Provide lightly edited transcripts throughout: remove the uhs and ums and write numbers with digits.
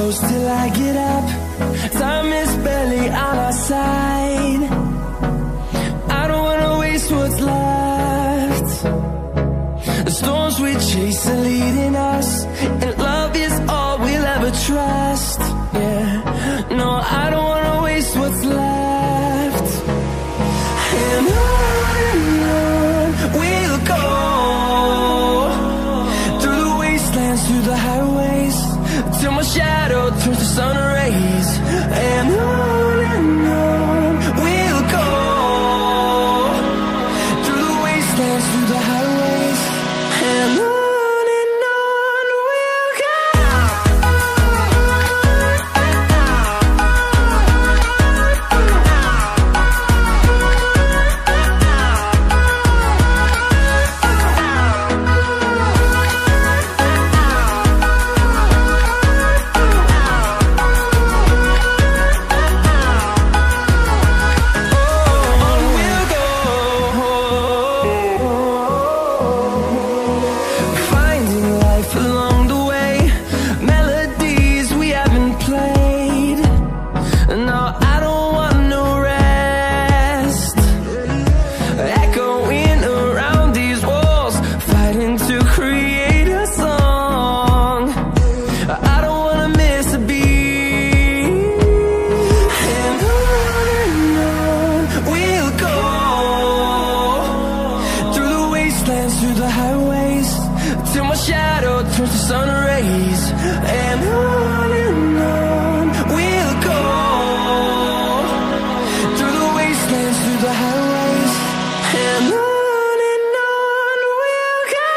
close till I get up. Time is barely on our side. I don't wanna waste what's left. The storms we chase are leading us, and love is all we'll ever trust. Yeah, no, I don't wanna waste what's left. And on we'll go, through the wastelands, through the highways, till my shadow turns to sun rays. And on we'll go, through the wastelands, through the highways, and on we'll go. Through the highways, till my shadow turns to sun rays. And on we'll go, through the wastelands, through the highways, and on we'll go.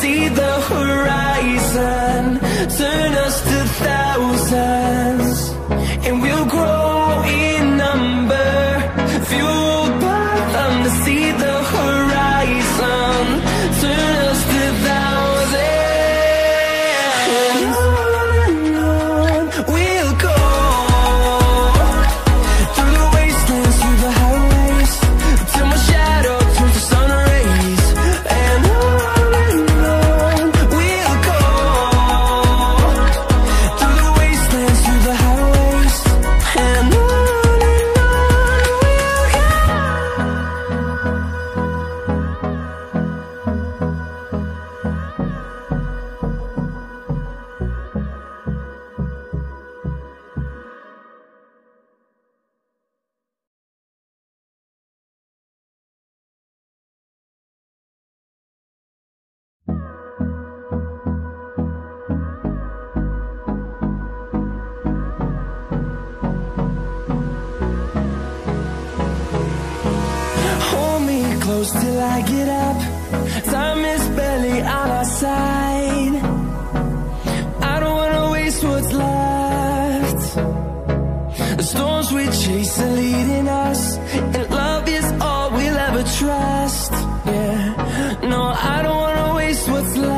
See the horizon, turn us to thousands, and we'll grow in number, fueled by them to see the horizon, turn us to thousands. And on we'll go, through the wastelands, through the highways, till my shadow turns to sun rays. And close till I get up. Time is barely on our side. I don't wanna waste what's left. The storms we chase are leading us, and love is all we'll ever trust. Yeah, no, I don't wanna waste what's left.